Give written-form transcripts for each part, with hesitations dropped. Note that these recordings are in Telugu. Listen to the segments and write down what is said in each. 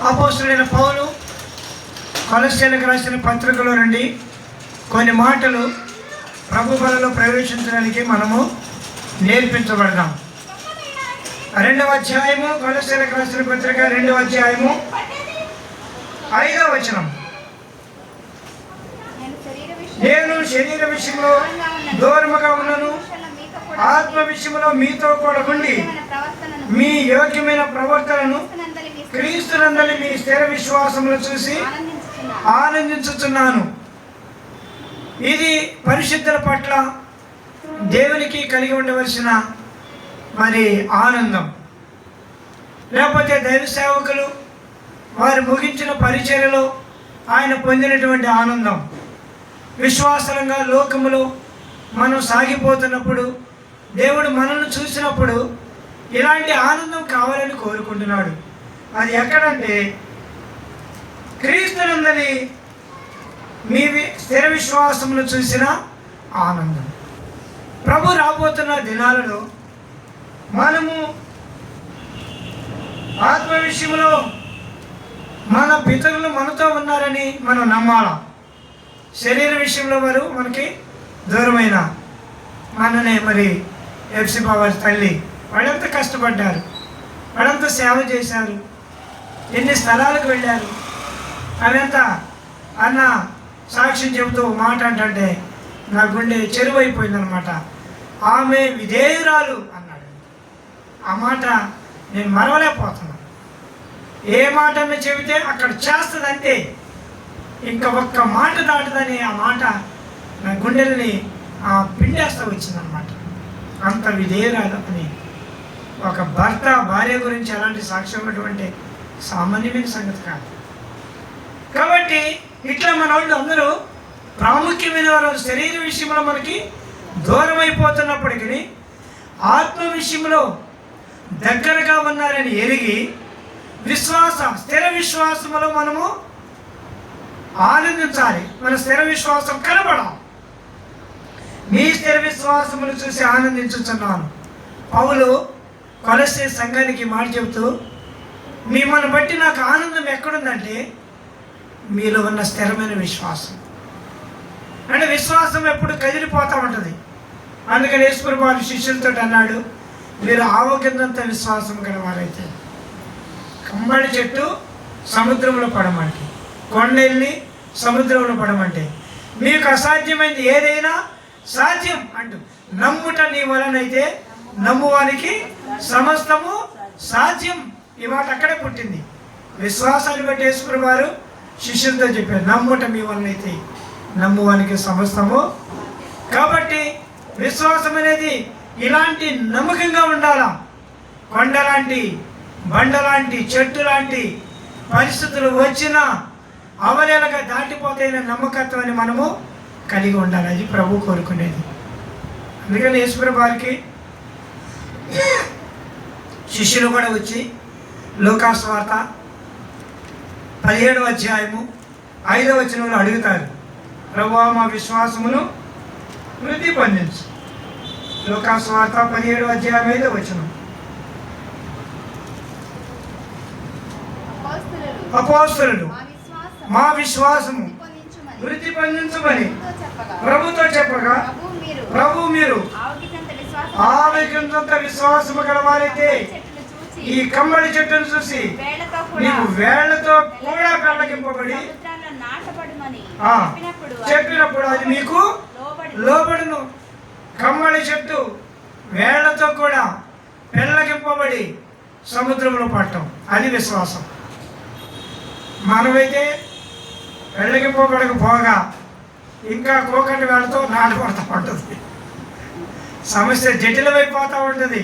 అపోస్తలుడైన పౌలు కొలస్సీలకు రాసిన పత్రికలో నుండి కొన్ని మాటలు ప్రభు బలలో ప్రవేశించడానికి మనము నేర్పించబడదాం. 2వ అధ్యాయము, కొలస్సీలకు రాసిన పత్రిక 2వ అధ్యాయము 5వ వచనం. నేను శరీర విషయంలో దూరముగా ఉన్నను, ఆత్మ విషయంలో మీతో కూడా ఉండి మీ యోగ్యమైన ప్రవర్తనను క్రీస్తునందలి మీ స్థిర విశ్వాసమును చూసి ఆనందించుచున్నాను. ఇది పరిశుద్ధుల పట్ల దేవునికి కలిగి ఉండవలసిన ఆనందం. లేకపోతే దైవ సేవకులు వారు ముగించిన పరిచర్యలో ఆయన పొందినటువంటి ఆనందం. విశ్వాసంగా లోకములో మనం సాగిపోతున్నప్పుడు దేవుడు మనల్ని చూసినప్పుడు ఇలాంటి ఆనందం కావాలని కోరుకుంటున్నాడు. అది ఎక్కడంటే క్రీస్తునందలి మీ స్థిర విశ్వాసమును చూసిన ఆనందం. ప్రభు రాబోతున్న దినాలలో మనము ఆత్మ విషయంలో మన పితరులు మనతో ఉన్నారని మనం నమ్మాలా. శరీర విషయంలో వారు మనకి దూరమైన మననే ఎఫ్సి బాబారి తల్లి వాళ్ళంతా కష్టపడ్డారు, వాళ్ళంతా సేవ చేశారు, ఎన్ని స్థలాలకు వెళ్ళారు. అదంతా అన్న సాక్ష్యం చెబుతూ మాట అంటే నా గుండె చెరువైపోయిందనమాట. ఆమె విధేయురాలు అన్నాడు. ఆ మాట నేను మరవలేకపోతున్నాను. ఏ మాట అన్న చెబితే అక్కడ చేస్తుంది అంతే, ఇంకా ఒక్క మాట దాటుదని ఆ మాట నా గుండెల్ని పిండేస్తా వచ్చిందనమాట. అంత విధేయురాలు అని. ఒక భర్త భార్య గురించి అలాంటి సాక్ష్యం అటువంటి సామాన్యమైన సంగతి కాదు. కాబట్టి ఇట్లా మన వాళ్ళు అందరూ ప్రాముఖ్యమైన వారు శరీర విషయంలో మనకి దూరం అయిపోతున్నప్పటికీ ఆత్మ విషయంలో దగ్గరగా ఉన్నారని ఎరిగి స్థిర విశ్వాసములో మనము ఆనందించాలి. మన స్థిర విశ్వాసం కనబడాలి. మీ స్థిర విశ్వాసమును చూసి ఆనందించుతున్నాను. పౌలు కొలస్సీ సంఘానికి మాట చెబుతూ, మిమ్మల్ని బట్టి నాకు ఆనందం ఎక్కడుందంటే మీలో ఉన్న స్థిరమైన విశ్వాసం. అంటే విశ్వాసం ఎప్పుడు కదిలిపోతూ ఉంటుంది. అందుకని యేసుప్రభువు వారి శిష్యులతో అన్నాడు, మీరు ఆవగిందంత విశ్వాసం గలవారైతే కమ్మడి చెట్టు సముద్రంలో పడమంటే, కొండెల్ని సముద్రంలో పడమంటే, మీకు అసాధ్యమైంది ఏదైనా సాధ్యం అంటూ నమ్ముట నీ వలనైతే నమ్మువానికి సమస్తము సాధ్యం. ఈ మాట అక్కడే పుట్టింది. విశ్వాసాన్ని బట్టి యేసుప్రభువు వారు శిష్యులతో చెప్పారు, నమ్ముట మీ వలనైతే నమ్మువానికి సమస్తము. కాబట్టి విశ్వాసం అనేది ఇలాంటి నమ్మకంగా ఉండాలా. కొండలాంటి, బండలాంటి, చెట్టు లాంటి పరిస్థితులు వచ్చినా అవలేలగా దాటిపోతాయిన నమ్మకత్వాన్ని మనము కలిగి ఉండాలి. అది ప్రభు కోరుకునేది. అందుకని యేసుప్రభువు వారికి శిష్యులు కూడా వచ్చి లూకాసు వార్త 17వ అధ్యాయము 5వ వచనంలో అడుగుతారు, ప్రభువా మా విశ్వాసమును వృద్ధి పొందించు. లూకాసు వార్త 17వ అధ్యాయం 5వ వచనం. అపోస్తలులు మా విశ్వాసము వృద్ధి పొందించమని ప్రభుతో చెప్పగా, ప్రభు మీరు ఆవగింతంత విశ్వాసము గలవారైతే ఈ కమ్మడి చెట్టును చూసి నీకు వేళ్లతో కూడా పెళ్ళగింపబడి చెప్పినప్పుడు అది మీకు లోబడును. కమ్మడి చెట్టు వేళ్లతో కూడా పెళ్ళగింపబడి సముద్రంలో పడటం, అది విశ్వాసం. మనమైతే పెళ్ళగింపబడకపోగా ఇంకా కోకంటి వేళతో నాటపడతా ఉంటుంది. సమస్య జటిలమైపోతూ ఉంటుంది,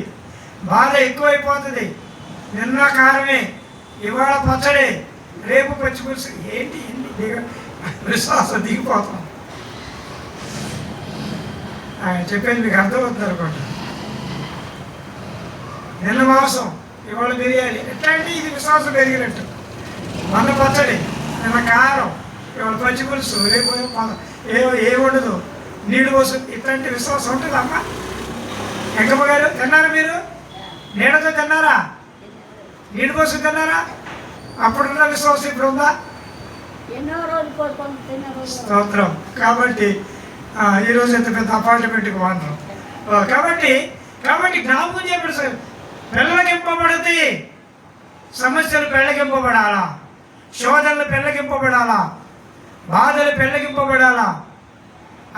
బాధ ఎక్కువైపోతుంది. నిన్న కారమే, ఇవాళ పచ్చడే, రేపు పచ్చిపులుసు. ఏంటి విశ్వాసం దిగిపోతాం. ఆయన చెప్పేది మీకు అర్థమవుతుంది అనుకోండి. నిన్న మాంసం, ఇవాళ బిర్యానీ, ఎట్లాంటి ఇది విశ్వాసం పెరిగినట్టు. మొన్న పచ్చడి, నిన్న కారం, ఇవాళ పచ్చిపులుసు, రేపు ఏ ఉండదు, నీళ్ళు పోసు. ఇట్లాంటి విశ్వాసం ఉంటుంది. అమ్మ వెంకమ్మ గారు తిన్నారా? మీరు నీడతో తిన్నారా? నీళ్ళు పోసు తిన్నారా? అప్పుడున్న విశ్వాసం ఇప్పుడు ఉందా? స్తోత్రం. కాబట్టి ఈరోజు ఎంత పెద్ద అపార్ట్మెంట్కి వాడరు. కాబట్టి జ్ఞాపకం చేయబడి సార్, పెళ్ళగింపబడితే సమస్యలు పెళ్ళగింపబడాలా, శోధనలు పెళ్ళగింపబడాలా, బాధలు పెళ్ళగింపబడాలా,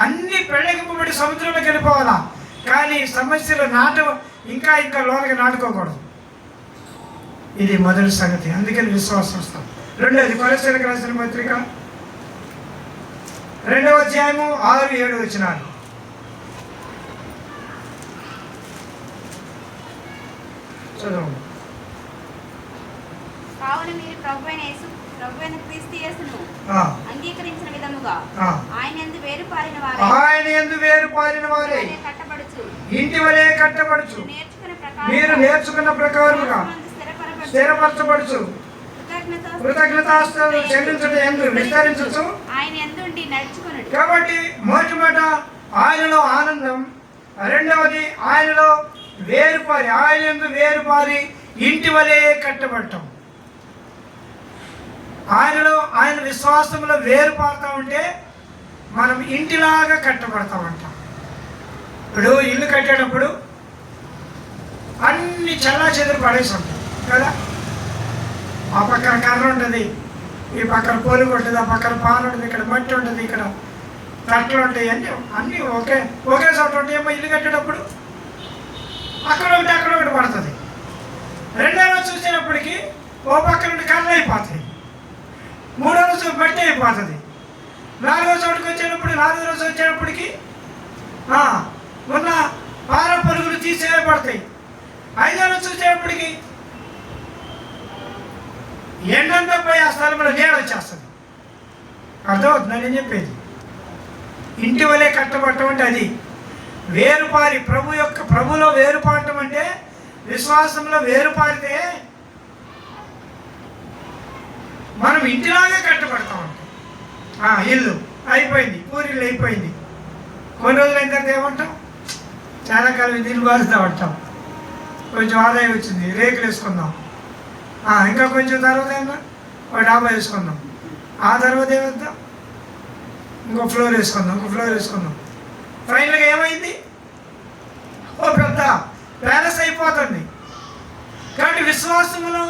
అన్నీ పెళ్ళగింపబడి సముద్రంలోకి వెళ్ళిపోవాలా. కానీ సమస్యలు ఇంకా లోనకి నాటుకోకూడదు. ఇది మొదటి సంగతి. అందుకని విశ్వాసం వస్తాం. రెండోది కొలస్సీలకు రాసిన పత్రిక 2వ అధ్యాయము 6-7 వచనాలు. చదవండి. కావున మీరు ప్రభువైన క్రీస్తు యేసును అంగీకరించిన విధముగా ఆయన యందు వేరుపారిన వారే ఇంటి వలె కట్టబడుచు మీరు నేర్చుకున్న ప్రకారముగా స్థిరపరచబడుచు కృతజ్ఞతాస్తుతులు చెల్లించుట యందు విస్తరించుచు ఆయన యందు ఉండి నడుచుకొనుడి. కాబట్టి మొట్టమొదట ఆయనలో ఆనందం, రెండవది ఆయనలో ఆయన యందు వేరుపారి ఇంటి వలె కట్టబడటం. ఆయన విశ్వాసంలో వేరుపారుతా ఉంటే మనం ఇంటిలాగా కట్టబడతామంట. ఇప్పుడు ఇల్లు కట్టేటప్పుడు అన్ని చల్లా చెదురు పడేసి ఉంటాం కదా. ఆ పక్కన కర్ర ఉంటుంది, ఈ పక్కన పొలుగు ఉంటుంది, ఆ పక్కన పాలు ఉంటుంది, ఇక్కడ మట్టి ఉంటుంది, ఇక్కడ తట్లు ఉంటాయి, అన్నీ ఒకే చోట ఉంటాయి. ఏమో ఇల్లు కట్టేటప్పుడు అక్కడ ఒకటి పడుతుంది. రెండో రోజు చూసేటప్పటికి ఓ పక్క నుండి కర్రలు అయిపోతాయి, మూడో రోజు మట్టి అయిపోతుంది, నాలుగో చోటుకి వచ్చేటప్పటికి ఉన్న పాల పరుగులు తీసేయబడతాయి. ఐదో రోజు చూసేటప్పటికి ఎండంతా పోయి ఆ స్థలంలో నీడ వచ్చేస్తుంది. అర్థమవుతుంది నేను చెప్పేది. ఇంటి వలె కట్టబడటం అంటే అది వేరుపారి ప్రభులో వేరుపారటం అంటే విశ్వాసంలో వేరుపారితే మనం ఇంటిలాగే కట్టబడతామంట. ఇల్లు అయిపోయింది, పూరిల్లు అయిపోయింది, కొన్ని రోజులు అయిన తర్వాత ఏమంటాం, చాలా కాలం నీళ్ళు బారుతూ ఉంటాం, కొంచెం ఆదాయం వచ్చింది, రేకులు వేసుకుందాం, ఇంకా కొంచెం తర్వాత ఏమన్నా ఒక డాబా వేసుకుందాం, ఆ తర్వాత ఏమవుతాం, ఇంకో ఫ్లోర్ వేసుకుందాం, ఫైనల్గా ఏమైంది, ఓ పెద్ద ప్యాలెస్ అయిపోతుంది. కాబట్టి విశ్వాసంలో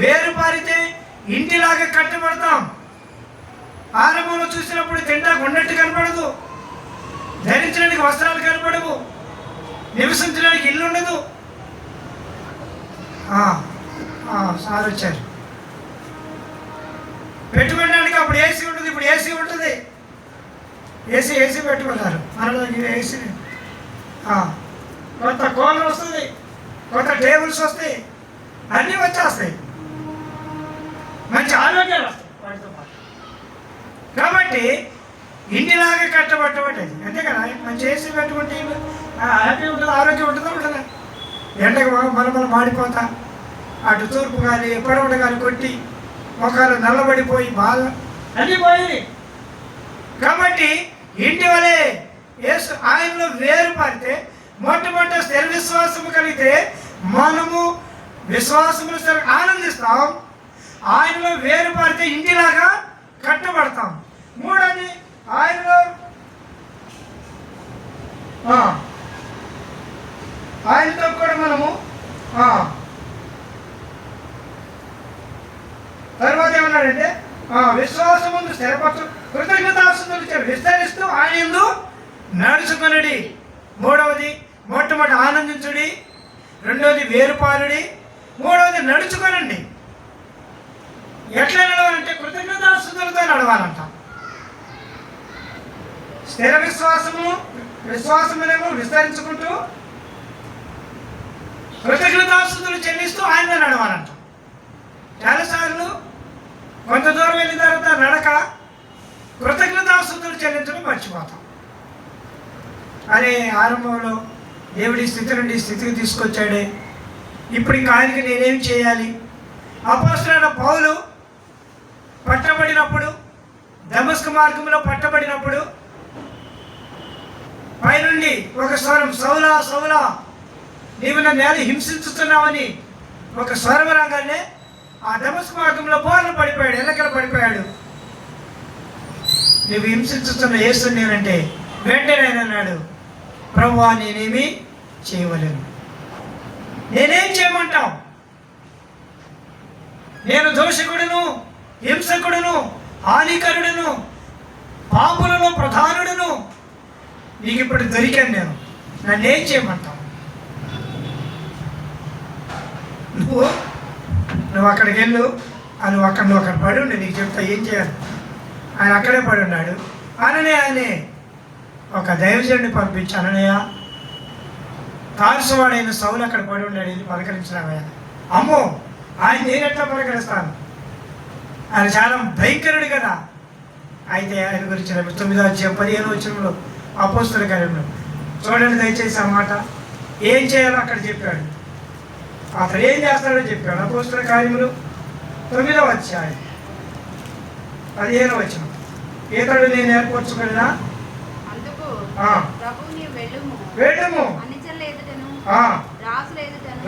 వేరుపారితే ఇంటిలాగా కట్టబడతాం. ఆరంభంలో చూసినప్పుడు తింటాకు ఉన్నట్టు కనపడదు, ధరించడానికి వస్త్రాలు కనపడవు, నివసించడానికి ఇల్లు ఉండదు. సార్ వచ్చారు, పెట్టుకోవడానికి అప్పుడు ఏసీ ఉంటుంది, ఇప్పుడు ఏసీ ఉంటుంది. ఏసీ పెట్టుకున్నారు, మనలో ఏసీ. కొత్త కూలర్ వస్తుంది, కొత్త టేబుల్స్ వస్తాయి, అన్నీ వచ్చేస్తాయి, మంచి ఆరోగ్యాలు వస్తాయి వాటితో పాటు. కాబట్టి ఇంటిలాగా కట్టబట్టబట్టి అంతే కదా. మంచి ఏసీ పెట్టుకుంటే హ్యాపీ ఉంటుంది, ఆరోగ్యం ఉంటుందా? ఎండకు మలమల మాడిపోతా, అటు తూర్పు కానీ ఎప్పటికూడ కానీ కొట్టి మొక్కలు నల్లబడిపోయి బాధ అన్నీ పోయి. కాబట్టి ఇంటి వలె యేసు ఆయనలో వేరుపడితే మొట్టమొదటి స్థిర విశ్వాసము కలిగితే మనము విశ్వాసములు ఆనందిస్తాం. ఆయనలో వేరుపడితే ఇంటిలాగా కట్టబడతాం. మూడోది ఆయనతో కూడా మనము తర్వాత ఏమన్నాడంటే విశ్వాసముందు స్థిరపరచు కృతజ్ఞతాస్తుతులు విస్తరిస్తూ ఆయన యందు నడుచుకొనుడి. మూడవది మొట్టమొదటి ఆనందించుడి, రెండవది వేరుపారుడి, మూడవది నడుచుకొనండి. ఎట్లా నడవాలంటే కృతజ్ఞతాస్తుతులతో నడవాలంట. స్థిర విశ్వాసమునేమో విస్తరించుకుంటూ కృతజ్ఞతాస్తుతులు చెల్లిస్తూ ఆయనలో నడవాలంట. చాలాసార్లు కొంత దూరం వెళ్ళిన తర్వాత నడక కృతజ్ఞతాస్తుతులు చెల్లించడం మర్చిపోతాం. అరే ఆరంభంలో దేవుడి స్థితి నుండి స్థితికి తీసుకొచ్చాడే, ఇప్పుడు ఇంకా ఆయనకి నేనేం చేయాలి? అపోస్తలుడైన పౌలు పట్టబడినప్పుడు, దమస్కు మార్గంలో పట్టబడినప్పుడు పైనుండి ఒక స్వరం, సౌలా సౌలా నీవు నన్ను హింసించుతున్నావని ఒక స్వరం రాగానే ఆ దమస్కు మార్గంలో బోర్లు పడిపోయాడు, ఎల్లకలు పడిపోయాడు. నువ్వు హింసించుతున్న యేసు నేనంటే వెంటనే ఆయన అన్నాడు, ప్రభువా నేనేమి చేయవలేను. నేనేం చేయమంటావు? నేను దోషకుడును, హింసకుడును, హానికరుడును, పాపులలో ప్రధానుడును. నీకు ఇప్పుడు దొరికాను నేను, నన్నేం చేయమంటావు? నువ్వు అక్కడికి వెళ్ళు, నువ్వు అక్కడ పడి ఉండి నీకు చెప్తా ఏం చేయాలి. ఆయన అక్కడే పడి ఉన్నాడు. ఆయనే ఒక దైవజనుడిని పంపించి, అననయ్య తారసువాడైన సౌలు అక్కడ పడి ఉన్నాడు, ఇది పలకరించినావయ్యా. అమ్మో, ఆయన నేను ఎట్లా పలకరిస్తాను? ఆయన చాలా భయంకరుడు కదా. అయితే ఆయన గురించి 9వ అధ్యాయం 15వ వచనంలో అపోస్తలుల కార్యంలో చూడండి దయచేసి ఆ మాట. ఏం చేయాలో అక్కడ చెప్పాడు, అతడు ఏం చేస్తాడో చెప్పాడు. అపోస్తలుల కార్యములు 9వ అధ్యాయం 15వ వచనం. ఇతడు నేను ఏర్పరచుకున్న వెళ్ళుము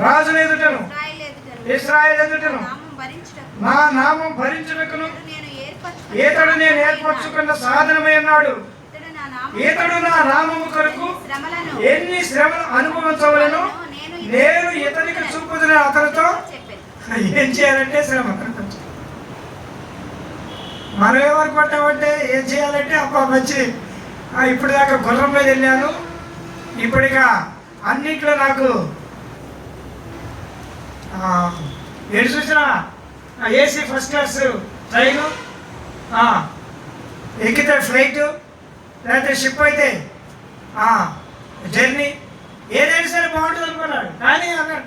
రాజుల ఎదుటను ఇశ్రాయేలు ఎదుటను నా నామం భరించుటకును ఇతడు నేను ఏర్పరచుకున్న సాధనమై ఉన్నాడు. ఇతడు నా నామము కొరకు ఎన్ని శ్రమలు అనుభవించవలను నేను ఇతనికి చూపుతున్న. అతనితో ఏం చేయాలంటే శ్రమ. మనం ఏమనుకుంటామంటే ఏం చేయాలంటే అబ్బా మంచి, ఇప్పుడు దాకా గుర్రం మీద వెళ్ళాను, ఇప్పుడిక అన్నింటిలో నాకు ఎటు చూసినా ఏసీ ఫస్ట్ క్లాస్ ట్రైను, ఎక్కితే ఫ్లైటు, లేకపోతే షిప్ అయితే జర్నీ, ఏదైనా సరే బాగుంటుంది అనుకున్నాడు. కానీ అన్నాడు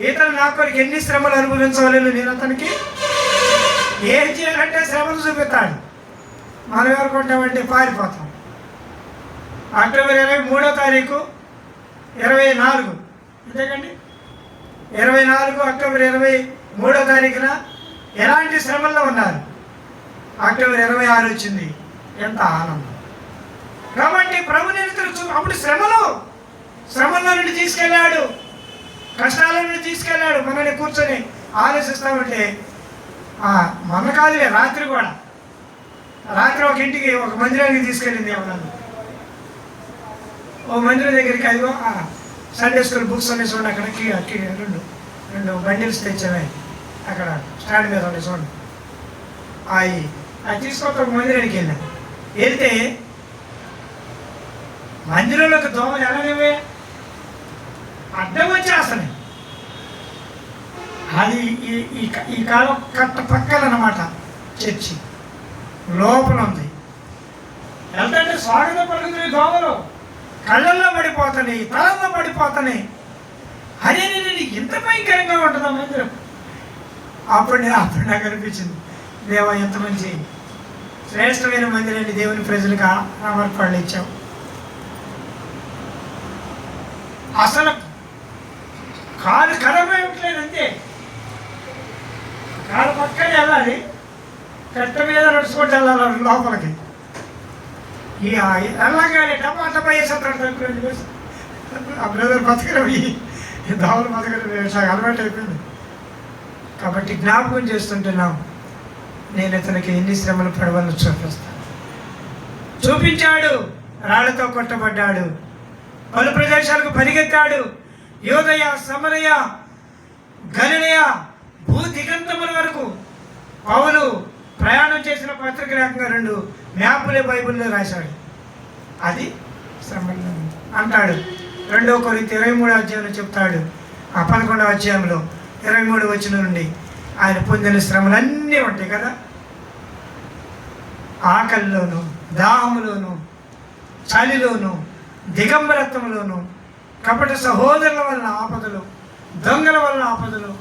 ఈతను నా కొరకు ఎన్ని శ్రమలు అనుభవించవలేదు, నేను అతనికి ఏం చేయాలంటే శ్రమలు చూపిస్తాడు. మనం ఎవరుకుంటామంటే పారిపోతాం. అక్టోబర్ 23వ తారీఖు 24 అంతేకండి, 24 అక్టోబర్ 23వ తారీఖున ఎలాంటి శ్రమల్లో ఉన్నారు. అక్టోబర్ 26 వచ్చింది, ఎంత ఆనందం. కాబట్టి ప్రభు నిరంతరం అప్పుడు శ్రమల్లో నుండి తీసుకెళ్ళాడు, కష్టాల నుండి తీసుకెళ్ళాడు. మనల్ని కూర్చొని ఆలోచిస్తామంటే మన కాదులే, రాత్రి ఒక ఇంటికి ఒక మందిరానికి తీసుకెళ్ళింది ఏమన్నా, ఓ మందిరం దగ్గరికి. అదిగో సండే స్కూల్ బుక్స్ అన్నీ చూడండి, అక్కడికి రెండు బండిల్స్ తెచ్చామే అక్కడ స్టాండ్ మీద ఉన్నాయి చూడండి. అది తీసుకొక మందిరానికి వెళ్తే మందిరంలోకి దోమలు ఎలానేవే అడ్డం వచ్చేస్తున్నాయి. అది ఈ కాలం కట్ట పక్కన అన్నమాట చర్చి లోపల ఉంది. ఎంతంటే స్వాగతం పలుకుతున్నాయి దోమలు, కళ్ళల్లో పడిపోతున్నాయి, తలల్లో పడిపోతున్నాయి. అరే నేను ఇంత భయంకరంగా ఉంటుందా మందిరం? అప్పుడు నాకు అనిపించింది, దేవా ఎంత మంచి శ్రేష్టమైన మందిరాన్ని దేవుని ప్రజలకు అమర్పాళ్ళు ఇచ్చావు. అసలు కాలు ఖరాబ్ అయ్యట్లేదు, అంతే. కాలు పక్కనే వెళ్ళాలి, కట్ట మీద నడుచుకుంటూ వెళ్ళాలి లోపలికి. వెళ్ళగానే టమాటా వేసేస్తాడు. ఆ బ్రదర్ బతకడం, ఈ దావులు బతకడం అలవాటు అయిపోయింది. కాబట్టి జ్ఞాపకం చేస్తుంటున్నాం, నేను ఇతనికి ఎన్ని శ్రమలు పడవలను చూపించాడు. రాళ్లతో కొట్టబడ్డాడు, పలు ప్రదేశాలకు పరిగెత్తాడు. యోదయ, సమరయ, గలిలయ, భూ దిగంతముల వరకు పౌలు ప్రయాణం చేసిన పత్రిక రకంగా 2 మ్యాపులే బైబిల్లో రాశాడు. అది శ్రమలు అంటాడు. 2 కొరింథీ 23వ అధ్యాయంలో చెప్తాడు. 11వ అధ్యాయంలో 23 వచనం నుండి ఆయన పొందిన శ్రమలన్నీ ఉంటాయి కదా. ఆకలిలోను, దాహములోను, చలిలోను, దిగంబరత్వంలోను, కపట సహోదరుల వలన ఆపదలు, దొంగల వలన ఆపదలు,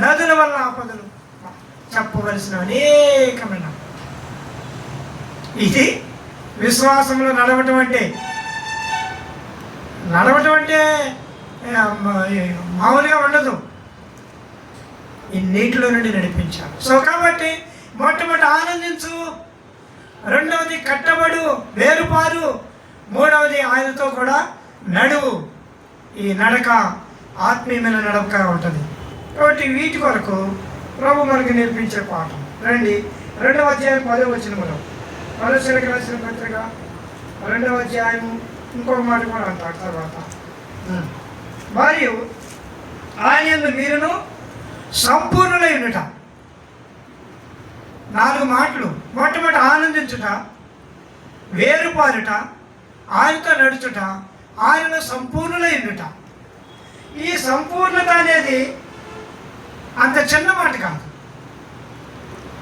నదుల వలన ఆపదలు, చెప్పవలసిన అనేకమైన. ఇది విశ్వాసంలో నడవటం అంటే మామూలుగా ఉండదు. ఈ నీటిలో నుండి నడిపించాలి. సో కాబట్టి మొట్టమొదటి ఆనందించు, రెండవది కట్టబడు, వేరుపారు, మూడవది ఆయనతో కూడా నడువు. ఈ నడక ఆత్మీయమైన నడక ఉంటుంది. కాబట్టి వీటి కొరకు ప్రభు మనకి నేర్పించే పాఠం. రండి 2వ అధ్యాయం 10వ వచనంలో, కొలస్సీయులకు రాసిన పత్రిక 2వ అధ్యాయం ఇంకొక మాట కూడా అంటారు తర్వాత, మరియు ఆయన మీరును సంపూర్ణులై ఉండుట. 4 మాటలు. మొట్టమొదటి ఆనందించుట, వేరుపారుట, ఆయనతో నడుచుట, ఆయనలో సంపూర్ణులై ఉండుట. ఈ సంపూర్ణత అనేది అంత చిన్న మాట కాదు.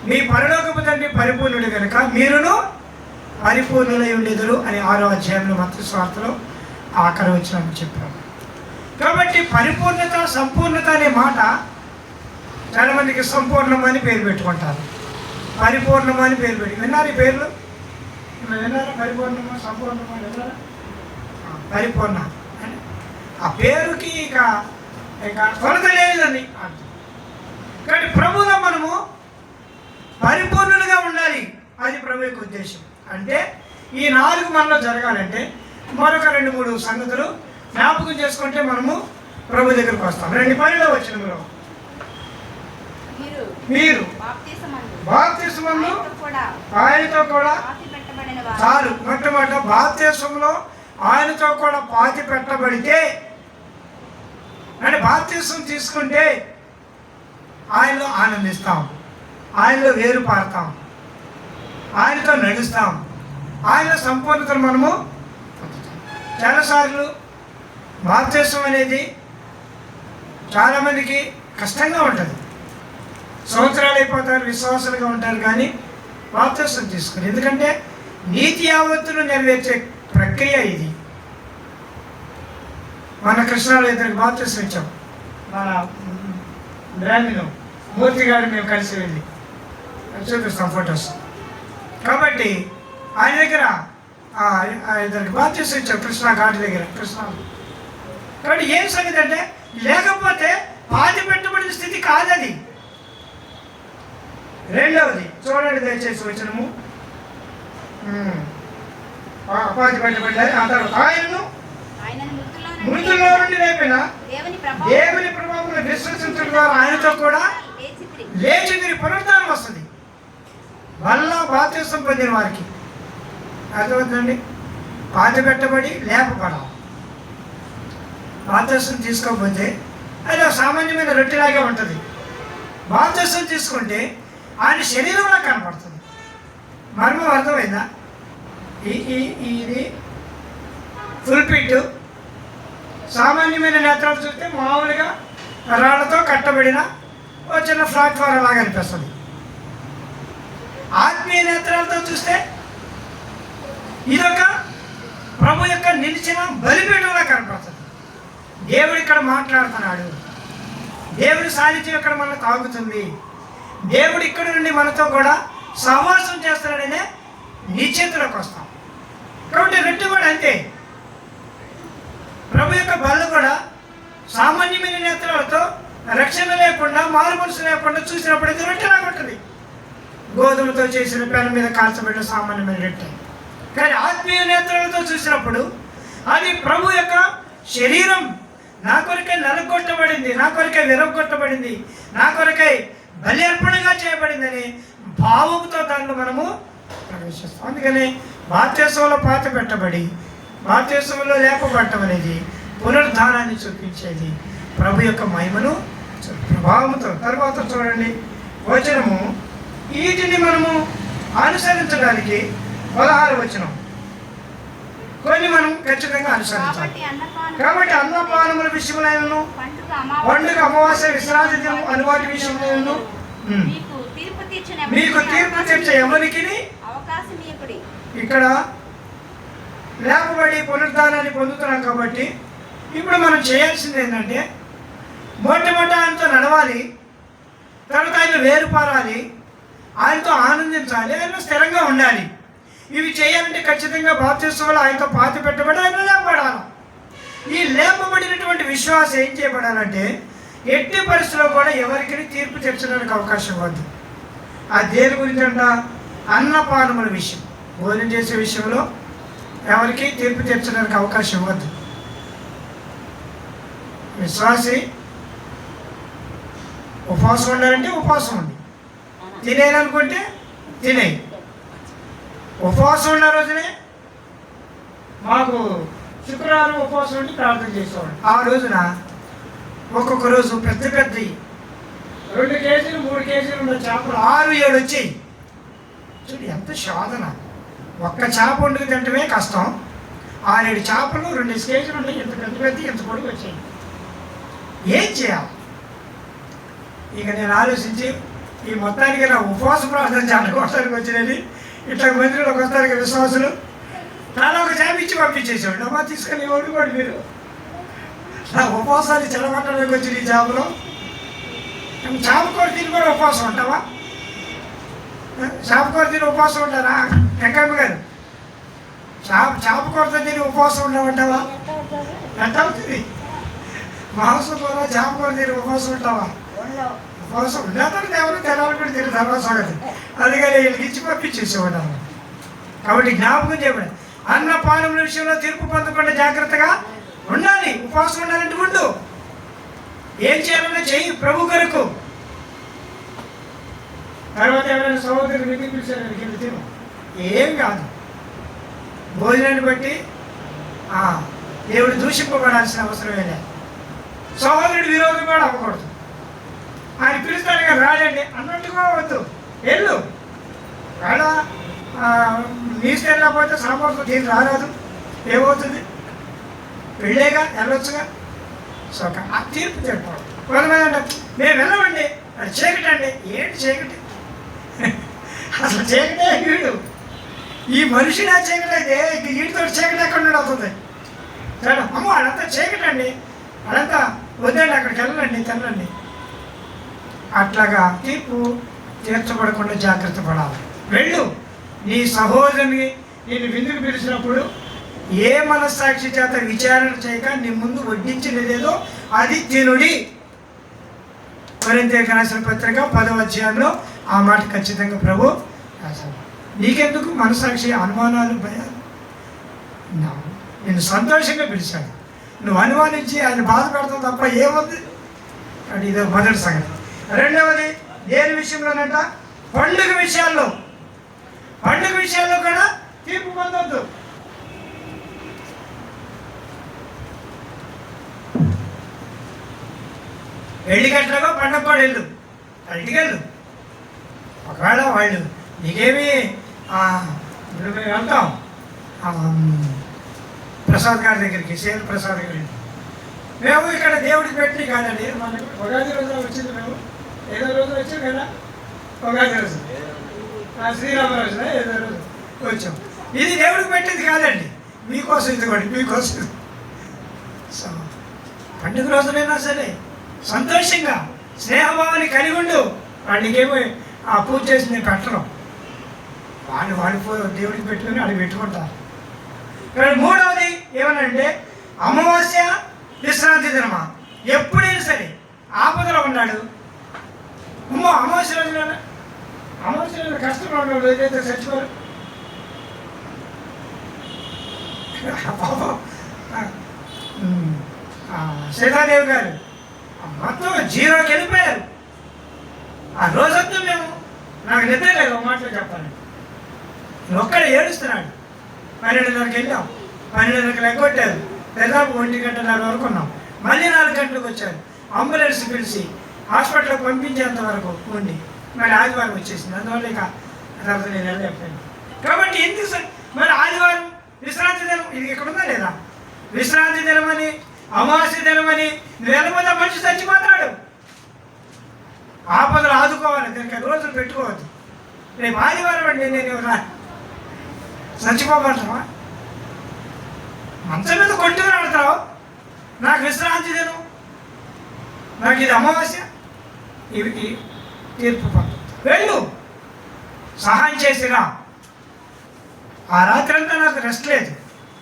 మీ పరలోకపు తండ్రి పరిపూర్ణుడు కనుక మీరును పరిపూర్ణులై ఉండేదురు అని 6వ అధ్యాయంలో మత్తయి సువార్తలో ఆఖరి వచనం చెప్పారు. కాబట్టి పరిపూర్ణత, సంపూర్ణత అనే మాట చాలామందికి సంపూర్ణం అని పేరు పెట్టుకుంటారు, పరిపూర్ణం అని పేరు పెట్టి విన్నారు. ఈ పేర్లు విన్నారా? పరిపూర్ణమా, సంపూర్ణమా విన్నారా? పరిపూర్ణ అంటే ఆ పేరుకి ఇక కొలత లేదని అర్థం. కాబట్టి ప్రభువులో మనము పరిపూర్ణులుగా ఉండాలి, అది ప్రభు యొక్క ఉద్దేశం. అంటే ఈ 4 మనలో జరగాలంటే మరొక 2-3 సంగతులు జ్ఞాపకం చేసుకుంటే మనము ప్రభు దగ్గరకు వస్తాం. 12వ వచనంలో మీరు బాప్తిస్మము ఆయనతో కూడా చాలు. మొట్టమొదట బాప్తిస్మంలో ఆయనతో కూడా పాతి పెట్టబడితే, అంటే బాప్తిస్మం తీసుకుంటే ఆయనలో ఆనందిస్తాం, ఆయనలో వేరు పారుతాం, ఆయనతో నడుస్తాం, ఆయన సంపూర్ణతను మనము చాలాసార్లు బాప్తిస్మం అనేది చాలామందికి కష్టంగా ఉంటుంది. సంవత్సరాలు అయిపోతారు, విశ్వాసాలుగా ఉంటారు, కానీ బాప్తిస్మం తీసుకుని, ఎందుకంటే నీతి యావత్తును నెరవేర్చే ప్రక్రియ ఇది. మన కృష్ణాలో ఇద్దరికి బాప్తిస్మం ఇచ్చాం, మన బ్రాహ్మణులు మూర్తి గారు మేము కలిసి వెళ్ళి చూపిస్తాం ఫొటోస్. కాబట్టి ఆయన దగ్గర ఇద్దరికి బాప్తిస్మం ఇచ్చాం కృష్ణా ఘాట్ దగ్గర, కృష్ణా. కాబట్టి ఏం సంగతి అంటే, లేకపోతే పాతి పెట్టబడిన స్థితి కాదది. రెండవది చూడండి దయచేసి వచనము, పాతి పెట్టబడ్డారు. ఆ తర్వాత ఆయనను మృతుల్లో నుండి లేపిన దేవుని ప్రభావం విశ్వసించడం ద్వారా ఆయనతో కూడా లేచి తిరిగి పునరుద్ధానం వస్తుంది. వల్ల బాప్తిస్మం పొందిన వారికి అర్థమవుతుందండి. పాతి పెట్టబడి లేపబడాలి. బాప్తిస్మం తీసుకోకపోతే అది సామాన్యమైన రొట్టెలాగే ఉంటుంది. బాప్తిస్మం తీసుకుంటే ఆయన శరీరంలో కనపడుతుంది. మర్మం అర్థమైందా? ఇది ఫుల్పిట్. సామాన్యమైన నేత్రాలు చూస్తే మామూలుగా రాళ్లతో కట్టబడిన ఒక చిన్న ప్లాట్ఫారం లాగా అనిపిస్తుంది. ఆత్మీయ నేత్రాలతో చూస్తే ఇదొక ప్రభు యొక్క నిలిచిన బలిపీఠంలా కనపడుతుంది. దేవుడు ఇక్కడ మాట్లాడుతున్నాడు, దేవుడి సాన్నిధ్యం ఇక్కడ మనకు తాగుతుంది, దేవుడు ఇక్కడ నుండి మనతో కూడా సహవాసం చేస్తున్నాడనే నిశ్చయతలోకి వస్తాం. కాబట్టి రొట్టె కూడా అంతే. ప్రభు యొక్క బల్ల కూడా సామాన్యమైన నేత్రాలతో రక్షణ లేకుండా, మారు మనసు లేకుండా చూసినప్పుడు అది రొట్టెలాగా ఉంటుంది. గోధుమతో చేసిన పెనం మీద కాల్చబడిన సామాన్యమైన రొట్టె. కానీ ఆత్మీయ నేత్రాలతో చూసినప్పుడు అది ప్రభు యొక్క శరీరం, నా కొరకై నలగొట్టబడింది, నా కొరకై విరగొట్టబడింది, నా కొరకై బలి అర్పణగా చేయబడిందని భావంతో దాంట్లో మనము ప్రవేశిస్తాం. అందుకని బాప్తిస్మంలో పాతి పెట్టబడి బాప్తిస్మంలో లేపబడటం అనేది పునరుద్ధానాన్ని చూపించేది, ప్రభు యొక్క మహిమను ప్రభావంతో. తర్వాత చూడండి వచనము, వీటిని మనము అనుసరించడానికి 16వ వచనం, కొన్ని మనం ఖచ్చితంగా అనుసరించాలి. కాబట్టి అన్నపానముల విషయంలో, పండుగ, అమావాస్య, విశ్రాంతి దినం అను వాటి విషయంలో మీకు తీర్పు తీర్చే ఎవరికి ఇక్కడ లేపబడి పునరుద్ధానాన్ని పొందుతున్నాం. కాబట్టి ఇప్పుడు మనం చేయాల్సింది ఏంటంటే, మొట్టమొదట ఆయనతో నడవాలి, తర్వాత ఆయన వేరుపారాలి, ఆయనతో ఆనందించాలి, ఆయన స్థిరంగా ఉండాలి. ఇవి చేయాలంటే ఖచ్చితంగా బాప్తిస్మంలో ఆయనతో పాతి పెట్టబడి ఆయన లేపబడాలి. ఈ లేపబడినటువంటి విశ్వాసం ఏం చేయబడాలంటే, ఎట్టి పరిస్థితిలో కూడా ఎవరికి తీర్పు తీర్చడానికి అవకాశం ఇవ్వద్దు. ఆ దేని గురించి అంట, అన్నపానముల విషయం, భోజనం చేసే విషయంలో ఎవరికి తీర్పు తీర్చడానికి అవకాశం ఇవ్వద్దు. విశ్వాసి ఉపవాసం ఉండాలంటే ఉపవాసం ఉంది, తినేయాలనుకుంటే తినేయి. ఉపవాసం ఉన్న రోజునే మాకు శుక్రవారం ఉపవాసం ఉండి ప్రార్థన చేసేవాడు. ఆ రోజున ఒక్కొక్క రోజు పెద్ద 2 కేజీలు 3 కేజీలు ఉన్న చేపలు 6-7 వచ్చాయి. చూడు ఎంత శోధన. ఒక్క చేప వండుకు తింటమే కష్టం, 6-7 చేపలు 2 కేజీలు ఉంటాయి. ఎంత ఎంత పొడుగు వచ్చాయి. ఏం చేయాలి? ఇక నేను ఆలోచించి ఈ మొత్తానికి నా ఉపవాస ప్రార్థన జరగడానికి వచ్చినది. ఇట్లా మందిరంలోకి వస్తారు విశ్వాసులు, తలా ఒక చేప ఇచ్చి పంపించేసాడు. అమ్మా తీసుకొని ఓడుకోండి మీరు. నా ఉపవాసాన్ని చెలమట్టడానికి వచ్చిన ఈ చేపలు. చేప కూర తిని కూడా ఉపవాసం ఉంటావా? చేప కూర తిని ఉపవాసం ఉంటారా వెంకయ్య గారు? చేప కూరతో తిని ఉపవాసం ఉండమంటావా? ఎంత అవుతుంది? మాంసం కూర చేప కూర తిని ఉపవాసం ఉంటావా? ఉపవాసం ఉండేతో దేవుడు తెనాలి కూడా తిని ధర్మసాగతి. అందుకని వీళ్ళకి ఇచ్చి పంపించేసేవాడు. కాబట్టి జ్ఞాపకం చేయబడి అన్నపానముల విషయంలో తీర్పు పొందకుండా జాగ్రత్తగా ఉండాలి. ఉపవాసం ఉండాలంటే ఉండు. ఏం చేయాలన్నా చెయ్యి ప్రభు కొరకు. తర్వాత ఎవరైనా సహోదరులు మిగిలి పిలిచారు తిను, ఏం కాదు. భోజనాన్ని బట్టి దేవుడు దూషింపబడాల్సిన అవసరమే లేదు. సహోదరుడు విరోధం కూడా అవ్వకూడదు. ఆయన పిలుస్తాడు కదా రాడండి అన్నట్టుగా వద్దు, వెళ్ళు. వేళ నీసు వెళ్ళకపోతే సామర్థ్యం దీన్ని రారాదు, ఏమవుతుంది? పెళ్ళేగా వెళ్ళొచ్చుగా. సో ఆ తీర్పు చెప్పాడు. కొంతమంది అంటారు మేము వెళ్ళమండి, అది చీకటి అండి. ఏంటి చీకటి? అసలు చీకటే వీడు. ఈ మనిషిని ఆ చీకటి అయితే వీడితో చీకటి ఎక్కడ అవుతుంది? సరే అమ్మో అదంతా చీకటి అండి, అదంతా వద్దండి, అక్కడికి వెళ్ళండి తెల్లండి. అట్లాగా తీర్పు తీర్చబడకుండా జాగ్రత్త పడాలి. వెళ్ళు. నీ సహోదరుని నేను విందుకు పిలిచినప్పుడు ఏ మనస్సాక్షి చేత విచారణ చేయక నీ ముందు వడ్డించినదేదో అది తినుడి. కొరింథీయులకు రాసిన పత్రిక 10వ అధ్యాయంలో ఆ మాట ఖచ్చితంగా ప్రభు రాశాడు. నీకెందుకు మనస్సాక్షి అనుమానాలు, భయాలు? నేను సంతోషంగా పిలిచాడు, నువ్వు అనుమానించి ఆయన బాధ పెడతావు తప్ప ఏముంది? అంటే ఇదో మొదటి సంగతి. రెండవది దేని విషయంలోనంట? పండుగ విషయాల్లో కూడా తీర్పు పొందొద్దు. పెళ్ళికట్లాగో పండగ కూడా వెళ్ళు, ఇంటికెళ్ళు. ఒకవేళ వాళ్ళు నీకేమి ఇప్పుడు మేము వెళ్తాం ప్రసాద్ గారి దగ్గరికి, సేల్ ప్రసాద్ గారి. మేము ఇక్కడ దేవుడికి పెట్టి కాదండి, మనకు ఉగాది రోజు వచ్చింది. మేము ఏదో రోజు వచ్చాం కదా, ఉగాది రోజు, శ్రీరామ రోజున ఏదో రోజు వచ్చాం. ఇది దేవుడికి పెట్టింది కాదండి, మీకోసం. ఇది కూడా మీకోసం. సో పండుగ రోజునైనా సరే సంతోషంగా స్నేహభావాన్ని కలిగి ఉండు. వాళ్ళకేమో ఆ పూజ చేసి నేను పెట్టడం, వాళ్ళు దేవుడికి పెట్టుకుని వాళ్ళు పెట్టుకుంటారు. ఇక్కడ మూడవది ఏమనంటే అమావాస్య విశ్రాంతి దినమా. ఎప్పుడైనా సరే ఆపదలో ఉన్నాడు. అమావాస్య రోజున కష్టంలో ఉన్నాడు, ఏదైతే చచ్చిపోరు. సీతాదేవి గారు మొత్తం 0కి వెళ్ళిపోయారు. ఆ రోజంతా మేము నాకు నిద్ర లేదు, ఒక మాటలో చెప్పాలి. ఒక్కడే ఏడుస్తున్నాడు. 12:30కి వెళ్ళాం, 12:30కి లెగ్గొట్టారు. దాదాపు 1:30 వరకు ఉన్నాం. మళ్ళీ 4 గంటలకు వచ్చారు. అంబులెన్స్ పిలిచి హాస్పిటల్కి పంపించేంత వరకు ఉండి మరి ఆదివారం వచ్చేసింది. అందువల్ల ఇక తర్వాత నేను వెళ్ళలేకపోయాను. కాబట్టి ఎందుకు మరి ఆదివారం విశ్రాంతి దినం ఇది ఇక్కడ ఉందా లేదా? విశ్రాంతి దినమని అమావాస్య దినమని నువ్వు వెళ్ళిపోతే మనిషి చచ్చిపోతాడు. ఆపదలు ఆదుకోవాలి, దానికి రోజులు పెట్టుకోవద్దు. రేపు ఆదివారం అండి నేను చచ్చిపోమంటావా? మంచం మీద కొట్టుకుని ఆడతావు. నాకు విశ్రాంతి దినం, నాకు ఇది అమావాస్య, ఇవి తీర్పు వెళ్ళు, సహాయం చేసిరా. ఆ రాత్రంతా నాకు రెస్ట్ లేదు.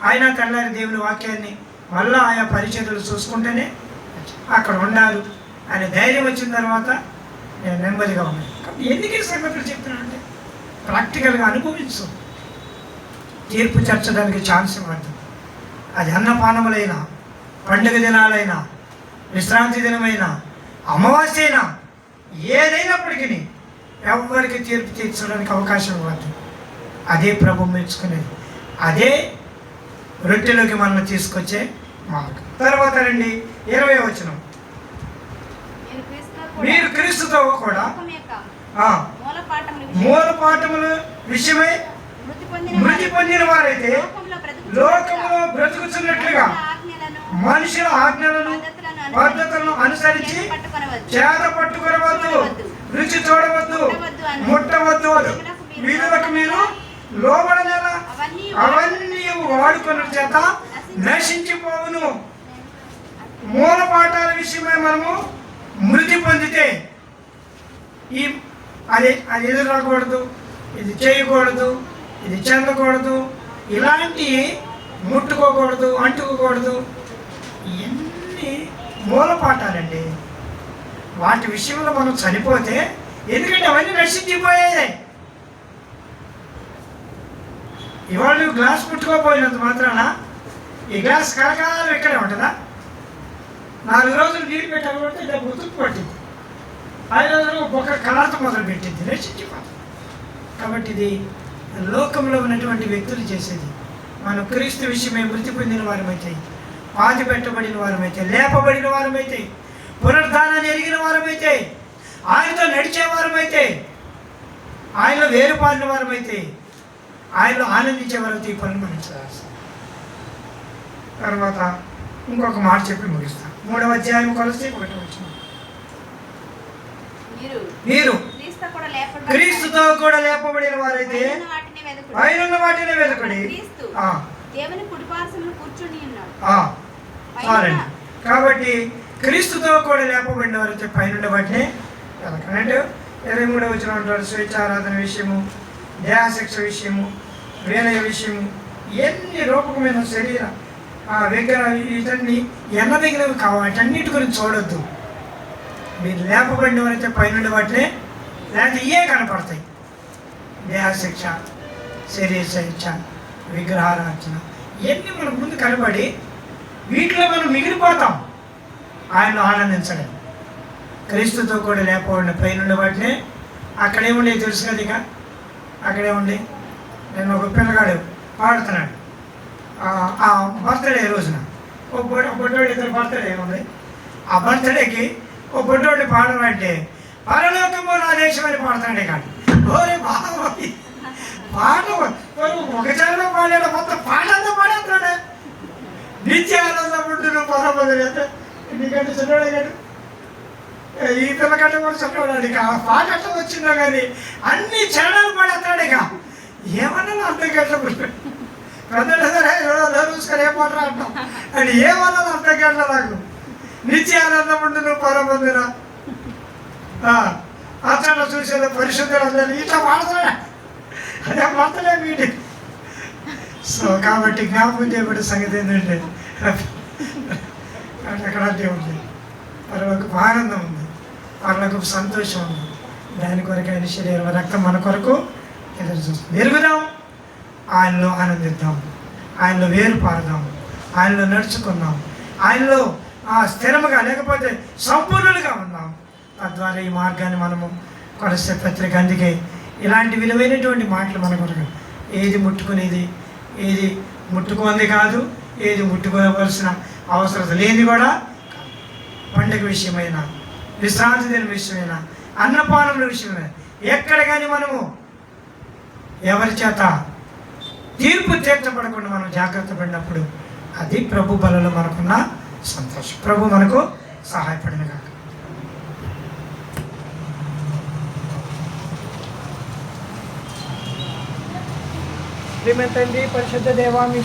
ఆయన తెల్లారి దేవుని వాక్యాన్ని మళ్ళీ ఆయా పరిచర్యలు చూసుకుంటేనే అక్కడ ఉండాలి అనే ధైర్యం వచ్చిన తర్వాత నేను నెమ్మదిగా ఉన్నాను. కాబట్టి ఎందుకు ఈ సంగతులు చెప్తున్నానంటే ప్రాక్టికల్గా అనుభవించు. తీర్పు చర్చడానికి ఛాన్స్ ఇవ్వద్దు. అది అన్నపానములైనా, పండుగ దినాలైనా, విశ్రాంతి దినమైనా, అమావాస్య అయినా ఏదైనప్పటికీ ఎవరికి తీర్పు తీర్చడానికి అవకాశం ఇవ్వద్దు. అదే ప్రభు మెచ్చుకునేది. అదే రొట్టెలోకి మనల్ని తీసుకొచ్చే మార్గం. తర్వాత రండి 20వ వచనం. మీరు క్రీస్తుతో కూడా మూల పాఠముల విషయమై మృతి పొందిన వారైతే లోకంలో బ్రతుకుతున్నట్లుగా మనుషుల ఆజ్ఞలను పద్ధతులను అనుసరించి చేత పట్టుకొనవద్దు, రుచి చూడవద్దు, ముట్టవద్దు, విధులకు మీరు లోబడనేలా అవన్నీ వాడుకున్న చేత నశించిపోవును. మూల పాఠాల విషయమై మనము మృతి పొందితే అది ఎదురు రాకూడదు, ఇది చేయకూడదు, ఇది చెందకూడదు, ఇలాంటి ముట్టుకోకూడదు, అంటుకోకూడదు, ఇవన్నీ మూల పాఠాలండి. వాటి విషయంలో మనం చనిపోతే, ఎందుకంటే అవన్నీ నశించిపోయాయి. ఇవాళ నువ్వు గ్లాస్ ముట్టుకోపోయినంత మాత్రాన ఈ గ్లాస్ కరకాలం ఇక్కడే ఉంటుందా? 4 రోజులు నీళ్ళు పెట్టాలంటే ఇలా గుర్తుకు పట్టింది, 5 రోజులు ఒక కలర్తో మొదలు పెట్టింది, నశించిపోతుంది. కాబట్టి ఇది లోకంలో ఉన్నటువంటి వ్యక్తులు చేసేది. మనం క్రీస్తు విషయమై మృతి పొందిన వారమైతే, పాతి పెట్టబడిన వారమైతే, లేపబడిన వారమైతే, పునరుద్ధానాన్ని ఎరిగిన వారమైతే, ఆయనతో నడిచే వారమైతే, ఆయనలో వేరుపారిన వారమైతే, ఆయనలో ఆనందించే వారైతే ఈ పనులు మనం చేయాల్సి. తర్వాత ఇంకొక మాట చెప్పి ముగిస్తాం. 3వ అధ్యాయం కొలసి 1వ వచనం. మీరు క్రీస్తుతో కూడా లేపబడిన వారైతే పైనున్న వాటిని వెతుకుడి. చాలండి. కాబట్టి క్రీస్తుతో కూడా లేపబడిన వారైతే పైనున్న వాటిని వెతకండి. 23వ వచనం అంటారు, స్వేచ్ఛారాధన విషయము, దేహశిక్ష విషయము, వేలయ విషయము, ఎన్ని రూపకమైన శరీర విగ్రహ వీటన్ని ఎన్నదగినవి కావు, వాటన్నిటి గురించి చూడొద్దు. మీరు లేపబడిన వారైతే పైనుండి వాటినే, లేకపోతే ఇవే కనపడతాయి. దేహశిక్ష, శరీర శిక్ష, విగ్రహారాధన, ఇవన్నీ మనకు ముందు కనబడి వీటిలో మనం మిగిలిపోతాం. ఆయనలో ఆనందించడం. క్రీస్తుతో కూడా లేపబడిన పైనుండి వాటినే. అక్కడేముండే తెలుసు కదా, ఇక అక్కడే ఉండి నేను ఒక పిల్లగాడు పాడుతున్నాడు ఆ బర్త్డే రోజున. ఓ బొడ్డోడు ఇద్దరు బర్త్డే ఉంది. ఆ బర్త్డేకి ఓ బొడ్డోడిని పాడాలంటే పరలోకము నా దేశం అని పాడుతున్నాడే కాదు. ఓరే బాబోయ్, పాట ఒక చరణం పాడాడు, మొత్తం పాట అంతా పాడేస్తున్నాడే. నిత్యానందముంటును పరమది అంటే నీకంటే చిన్నవాడే కాదు, ఈ పిల్లకంటే కూడా చిన్నవాడు. ఇక ఆ పాట అట్లా వచ్చిందో కానీ అన్ని చరణాలు పాడేస్తున్నాడు. ఇక ఏమన్నా అర్థం కట్టబడి పెద్దలు సరే చూసుకొని ఏ పాట అంటాం అని ఏమన్నా అర్థం కట్ట నాకు. నిత్యానందముంటును పరమందిన అతను చూసేది పరిశుద్ధులు ఇట్లా పాడుతున్నాడా, అదే పాడతలే వీటి. సో కాబట్టి జ్ఞాపకం చేయబడే సంగతి ఏంటంటే అక్కడ ఉంది, పరలోకపు ఆనందం ఉంది, పరలోకపు సంతోషం ఉంది. దాని కొరకు ఆయన శరీరం రక్తం మన కొరకు ఎదురు చూస్తుంది. ఎరుగుదాం, ఆయనలో ఆనందిద్దాం, ఆయనలో వేరు పారుదాం, ఆయనలో నడుచుకుందాం, ఆయనలో స్థిరముగా లేకపోతే సంపూర్ణులుగా ఉన్నాం. తద్వారా ఈ మార్గాన్ని మనము కొలసే పత్రిక. అందుకే ఇలాంటి విలువైనటువంటి మాటలు మన కొరకు, ఏది ముట్టుకునేది, ఏది ముట్టుకుంది కాదు, ఏది ముట్టుకోవలసిన అవసరం లేని కూడా, పండుగ విషయమైన, విశ్రాంతి దిన విషయమైన, అన్నపానముల విషయమైన, ఎక్కడ కానీ మనము ఎవరి చేత తీర్పు తీర్చబడకుండా మనం జాగ్రత్త పడినప్పుడు అది ప్రభు బలలో మనకున్న సంతోషం. ప్రభు మనకు సహాయపడిన కాక. శ్రీమంతండి పరిశుద్ధ దేవా మీ